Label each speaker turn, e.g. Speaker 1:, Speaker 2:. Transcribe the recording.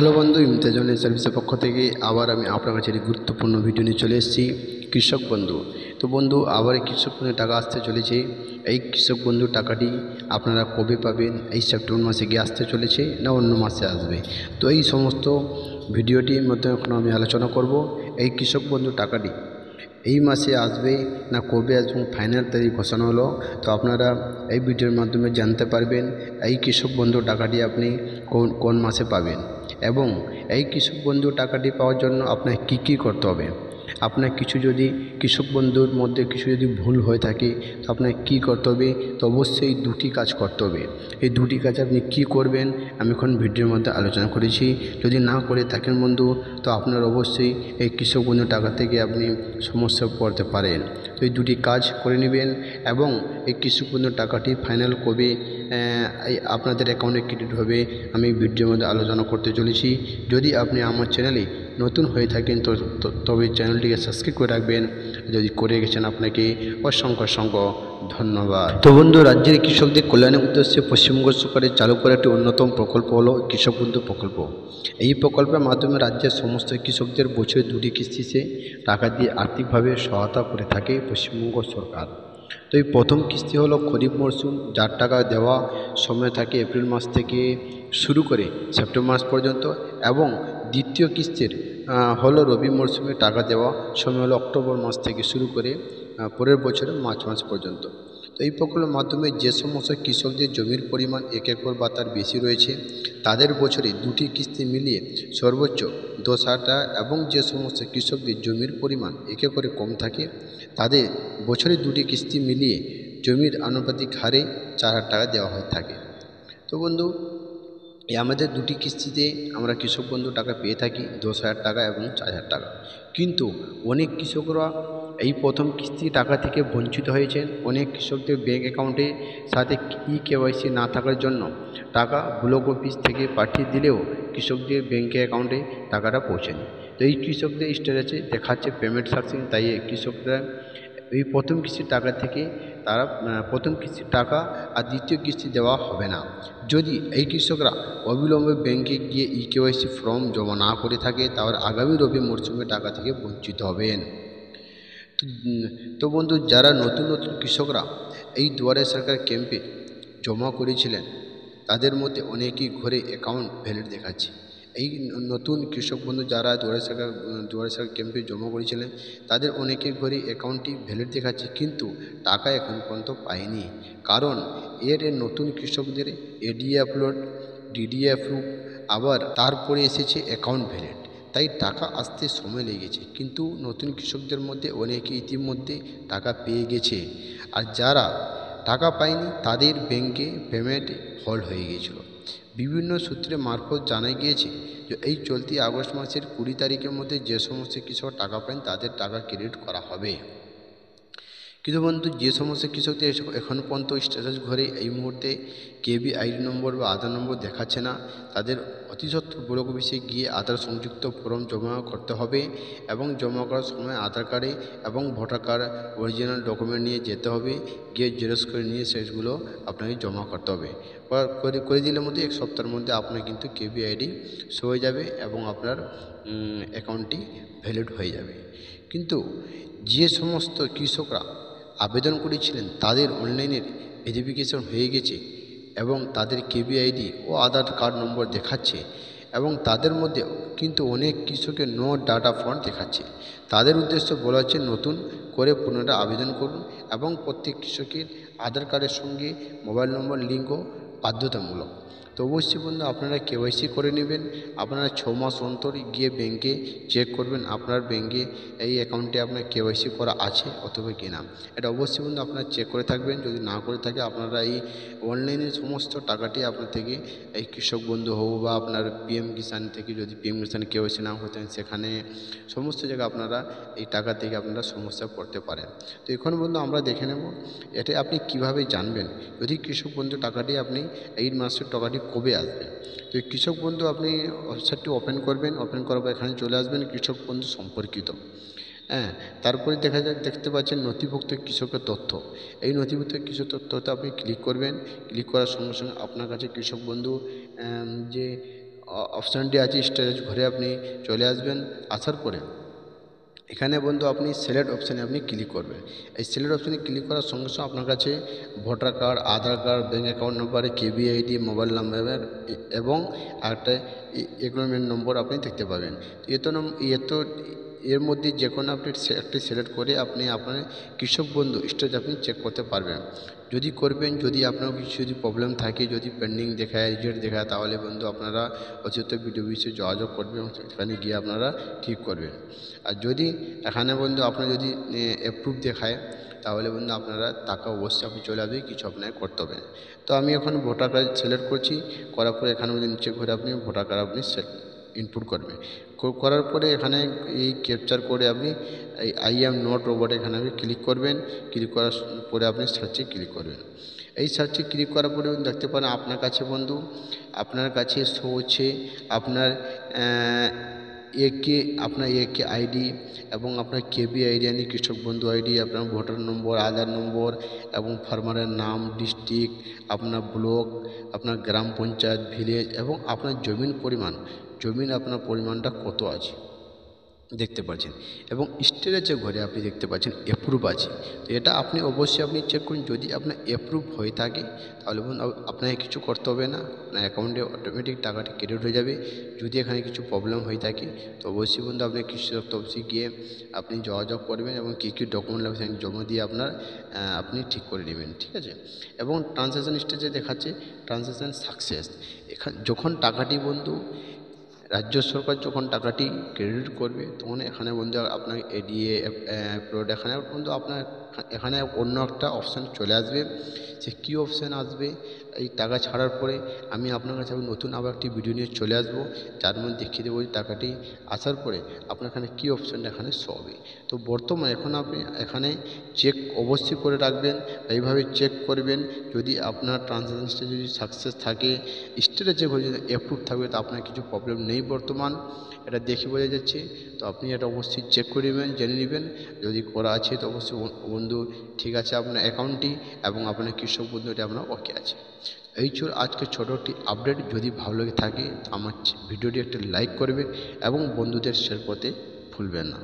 Speaker 1: Hello বন্ধু, Imtiaz online সার্ভিসের পক্ষ থেকে আবার আমি আপনার কাছে একটি গুরুত্বপূর্ণ ভিডিও নিয়ে চলে এসেছি। কৃষক বন্ধু। তো বন্ধু, আবার এই কৃষক বন্ধুর টাকা আসতে চলেছে। এই কৃষক বন্ধুর টাকাটি আপনারা কবে পাবেন? এই সেপ্টেম্বর মাসে গিয়ে আসতে চলেছে না অন্য মাসে আসবে? তো এই সমস্ত ভিডিওটির মধ্যে এখন আমি আলোচনা করব। এই কৃষক বন্ধুর টাকাটি এই মাসে আসবে না কবে আসবে, ফাইনাল তারিখ ঘোষণা হলো। তো আপনারা এই ভিডিওর মাধ্যমে জানতে পারবেন এই কৃষক বন্ধু টাকাটি আপনি কোন মাসে পাবেন, এবং এই কৃষক বন্ধু টাকাটি পাওয়ার জন্য আপনাকে কী করতে হবে। আপনার কিছু যদি কৃষক বন্ধুর মধ্যে কিছু যদি ভুল হয়ে থাকে তো আপনাকে কী করতে হবে? তো অবশ্যই দুটি কাজ করতে হবে। এই দুটি কাজ আপনি কি করবেন আমি এখন ভিডিওর মধ্যে আলোচনা করেছি। যদি না করে থাকেন বন্ধু, তো আপনার অবশ্যই এই কৃষক বন্ধু টাকা থেকে আপনি সমস্যায় পড়তে পারেন। তো এই দুটি কাজ করে নেবেন, এবং এই কৃষক বন্ধু টাকাটি ফাইনাল কবে আপনাদের অ্যাকাউন্টে ক্রেডিট হবে আমি ভিডিওর মধ্যে আলোচনা করতে চলেছি। যদি আপনি আমার চ্যানেলে নতুন হয়ে থাকেন তবে চ্যানেলটিকে সাবস্ক্রাইব করে রাখবেন। যদি করে গেছেন আপনাকে অসংখ্য ধন্যবাদ। তো বন্ধু, রাজ্যের কৃষকদের কল্যাণের উদ্দেশ্যে পশ্চিমবঙ্গ সরকারের চালু করা একটি অন্যতম প্রকল্প হলো কৃষক বন্ধু প্রকল্প। এই প্রকল্পের মাধ্যমে রাজ্যের সমস্ত কৃষকদের বছরে দুটি কিস্তিতে টাকা দিয়ে আর্থিকভাবে সহায়তা করে থাকে পশ্চিমবঙ্গ সরকার। তো এই প্রথম কিস্তি হলো খরিফ মরশুম, যার টাকা দেওয়া সময় থাকে এপ্রিল মাস থেকে শুরু করে সেপ্টেম্বর মাস পর্যন্ত, এবং দ্বিতীয় কিস্তির হলো রবি মরশুমে টাকা দেওয়া সময় হলো অক্টোবর মাস থেকে শুরু করে পরের বছরের মার্চ মাস পর্যন্ত। তো এই প্রকল্পের মাধ্যমে যে সমস্ত কৃষকদের জমির পরিমাণ 1 একর বা তার বেশি রয়েছে তাদের বছরে দুটি কিস্তি মিলিয়ে সর্বোচ্চ 10,000 টাকা, এবং যে সমস্ত কৃষকদের জমির পরিমাণ 1 একরে কম থাকে তাদের বছরে দুটি কিস্তি মিলিয়ে জমির আনুপাতিক হারে 4,000 টাকা দেওয়া হয়ে থাকে। তো বন্ধু, আমাদের দুটি কিস্তিতে আমরা কৃষক বন্ধু টাকা পেয়ে থাকি 10,000 টাকা এবং 4,000 টাকা। কিন্তু অনেক কৃষকরা এই প্রথম কিস্তি টাকা থেকে বঞ্চিত হয়েছেন। অনেক কৃষকদের ব্যাঙ্ক অ্যাকাউন্টে সাথে KYC না থাকার জন্য টাকা ব্লক অফিস থেকে পাঠিয়ে দিলেও কৃষকদের ব্যাঙ্কে অ্যাকাউন্টে টাকাটা পৌঁছেনি। তো এই কৃষকদের স্ট্যাটাসে দেখাচ্ছে পেমেন্ট সাকসেস, তাই কৃষকরা এই প্রথম কিস্তির টাকা থেকে তারা প্রথম কিস্তির টাকা আর দ্বিতীয় কিস্তি দেওয়া হবে না যদি এই কৃষকরা অবিলম্বে ব্যাংকে গিয়ে KYC ফর্ম জমা না করে থাকে, তাহলে আগামী রবি মরশুমে টাকা থেকে বঞ্চিত হবেন। তো বন্ধু, যারা নতুন কৃষকরা এই দুয়ারে সরকার ক্যাম্পে জমা করেছিলেন তাদের মধ্যে অনেকেই ঘরে অ্যাকাউন্ট ভ্যালিড দেখাচ্ছে। এই নতুন কৃষক বন্ধু যারা দুয়ারে সরকার ক্যাম্পে জমা করেছিলেন তাদের অনেকের ঘরে অ্যাকাউন্টটি ভ্যালিড দেখাচ্ছে, কিন্তু টাকা এখন পর্যন্ত পায়নি। কারণ এর নতুন কৃষকদের ADA আপলোড, DDA অ্যাপ্রুভ, আবার তারপরে এসেছে অ্যাকাউন্ট ভ্যালিড, তাই টাকা আসতে সময় লেগেছে। কিন্তু নতুন কৃষকদের মধ্যে অনেকে ইতিমধ্যে টাকা পেয়ে গেছে, আর যারা টাকা পায়নি তাদের ব্যাংকে পেমেন্ট হল্ড হয়ে গিয়েছিল। বিভিন্ন সূত্রে মারফত জানা গিয়েছে যে এই চলতি আগস্ট মাসের 20 তারিখের মধ্যে যে সমস্ত কৃষক টাকা পান তাদের টাকা ক্রেডিট করা হবে। কিন্তু বন্ধু, যে সমস্ত কৃষকদের এখন পর্যন্ত স্ট্যাটাস ঘরে এই মুহূর্তে KVID নম্বর বা আধার নম্বর দেখাচ্ছে না, তাদের অতি সত্বর ব্লক অফিসে গিয়ে আধার সংযুক্ত ফর্ম জমা করতে হবে, এবং জমা করার সময় আধার কার্ডে এবং ভোটার কার্ড অরিজিনাল ডকুমেন্ট নিয়ে যেতে হবে। গিয়ে জেরক্স করে নিয়ে সেগুলো আপনাকে জমা করতে হবে। করে দিলে মধ্যে 1 সপ্তাহের মধ্যে আপনার কিন্তু KVID শো হয়ে যাবে এবং আপনার অ্যাকাউন্টটি ভ্যালিড হয়ে যাবে। কিন্তু যে সমস্ত কৃষকরা আবেদন করেছিলেন তাদের অনলাইনের ভেরিফিকেশন হয়ে গেছে এবং তাদের KVID ও আধার কার্ড নম্বর দেখাচ্ছে, এবং তাদের মধ্যে কিন্তু অনেক কৃষকের নো ডাটা ফন্ট দেখাচ্ছে। তাদের উদ্দেশ্য বলা হচ্ছে নতুন করে পুনরায় আবেদন করুন, এবং প্রত্যেক কৃষকের আধার কার্ডের সঙ্গে মোবাইল নম্বর লিঙ্কও বাধ্যতামূলক। তো অবশ্যই বন্ধু, আপনারা KYC করে নেবেন। আপনারা 6 মাস অন্তর গিয়ে ব্যাংকে চেক করবেন আপনার ব্যাংকে এই অ্যাকাউন্টে আপনার KYC করা আছে অথবা কিনা। এটা অবশ্যই বন্ধু আপনারা চেক করে থাকবেন। যদি না করে থাকে আপনারা এই অনলাইনে সমস্ত টাকাটি আপনার থেকে এই কৃষক বন্ধু হোক বা আপনার PM কিষাণ থেকে, যদি PM কিষাণ KYC না হতেন সেখানে সমস্ত জায়গায় আপনারা এই টাকা থেকে আপনারা সমস্যায় পড়তে পারেন। তো এখন বন্ধু আমরা দেখে নেব এটা আপনি কিভাবে জানবেন যদি কৃষক বন্ধু টাকাটি আপনি এই মাসের টাকাটি কবে আসবে। তো এই কৃষক বন্ধু আপনি ওয়েবসাইটটি ওপেন করবেন, ওপেন করার পর এখানে চলে আসবেন কৃষক বন্ধু সম্পর্কিত। তারপরে দেখতে পাচ্ছেন নথিভুক্ত কৃষকের তথ্য। এই নথিভুক্ত কৃষক তথ্যতে আপনি ক্লিক করবেন। ক্লিক করার সঙ্গে সঙ্গে আপনার কাছে কৃষক বন্ধু যে অপশানটি আছে স্টোরেজ ঘরে আপনি চলে আসবেন। আসার পরে এখানে বন্ধু আপনি সিলেক্ট অপশানে আপনি ক্লিক করবেন। এই সিলেক্ট অপশানে ক্লিক করার সঙ্গে সঙ্গে আপনার কাছে voter card, Aadhaar card, bank account number, কেবিআইডি, মোবাইল নাম্বার এবং একটা এগ্রিমেন্ট নম্বর আপনি দেখতে পাবেন। এর মধ্যে যে কোনো আপনি একটি সিলেক্ট করে আপনি আপনার কৃষক বন্ধু স্টেজ আপনি চেক করতে পারবেন। যদি করবেন, যদি আপনার কিছু যদি প্রবলেম থাকে, যদি পেন্ডিং দেখায়, রিজেক্ট দেখায়, তাহলে বন্ধু আপনারা অচিত বিডিও অফিসে যোগাযোগ করবেন, সেখানে গিয়ে আপনারা ঠিক করবেন। আর যদি এখানে বন্ধু আপনার যদি অ্যাপ্রুভ দেখায়, তাহলে বন্ধু আপনারা টাকা অবশ্যই আপনি চলে আসবে, কিছু আপনাকে করতে হবে। তো আমি এখন ভোটার কার্ড সিলেক্ট করছি, করার পরে এখানে নিচে ঘুরে আপনি ভোটার কার্ড আপনি ইনপুট করবে। করার পরে এখানে এই ক্যাপচার করে আপনি এই আই এম নট রোবট এখানে আপনি ক্লিক করবেন। ক্লিক করার পরে আপনি সার্চে ক্লিক করবেন। এই সার্চে ক্লিক করার পরে দেখতে পারেন আপনার কাছে বন্ধু আপনার কাছে শো হচ্ছে আপনার একে আইডি এবং আপনার কেবি আইডি মানে কৃষক বন্ধু আইডি, আপনার ভোটার নম্বর, আধার নম্বর এবং ফার্মারের নাম, ডিস্ট্রিক্ট, আপনার ব্লক, আপনার গ্রাম পঞ্চায়েত, ভিলেজ এবং আপনার জমিন আপনার পরিমাণটা কত আছে দেখতে পাচ্ছেন। এবং স্টোরেজে ঘরে আপনি দেখতে পাচ্ছেন অ্যাপ্রুভ আছে। তো এটা আপনি অবশ্যই আপনি চেক করুন। যদি আপনার অ্যাপ্রুভ হয়ে থাকে তাহলে বন্ধু আপনাকে কিছু করতে হবে না, আপনার অ্যাকাউন্টে অটোমেটিক টাকাটি ক্রেডিট হয়ে যাবে। যদি এখানে কিছু প্রবলেম হয়ে থাকে তো অবশ্যই বন্ধু আপনি কৃষি দপ্তর অফিসে গিয়ে আপনি যোগাযোগ করবেন এবং কী কী ডকুমেন্ট লাগবে সেখানে জমা দিয়ে আপনি ঠিক করে নেবেন, ঠিক আছে। এবং ট্রানজ্যাকশান স্টেজে দেখাচ্ছে ট্রানজ্যাকশান সাকসেস। যখন টাকাটি বন্ধু রাজ্য সরকার যখন টাকাটি ক্রেডিট করবে তখন এখানে বন্ধু আপনার এডিএ অ্যাপ্রুভড এখানে বন্ধু আপনার এখানে অন্য একটা অপশান চলে আসবে। সে কী অপশান আসবে এই টাকা ছাড়ার পরে আমি আপনার কাছে নতুন আবার একটি ভিডিও নিয়ে চলে আসবো, যার মধ্যে দেখিয়ে দেবো যে টাকাটি আসার পরে আপনার এখানে কী অপশানটা এখানে শো হবে। তো বর্তমানে এখন আপনি এখানে চেক অবশ্যই করে রাখবেন, এইভাবে চেক করবেন। যদি আপনার ট্রানজ্যাকশানটা যদি সাকসেস থাকে, স্টেটের ঘরে যদি অ্যাপ্রুভ থাকবে তো আপনার কিছু প্রবলেম নেই বর্তমান, এটা দেখে বোঝা যাচ্ছে। তো আপনি এটা অবশ্যই চেক করে নেবেন, জেনে নেবেন। যদি করা আছে তো অবশ্যই বন্ধু ঠিক আছে আপনার অ্যাকাউন্টটি এবং আপনার কৃষক বন্ধুটি আপনার ওকে আছে। এই ছিল আজকে ছোটো একটি আপডেট। যদি ভালো লেগে থাকে আমার ভিডিওটি একটা লাইক করবেন এবং বন্ধুদের শেয়ার করতে ভুলবেন না।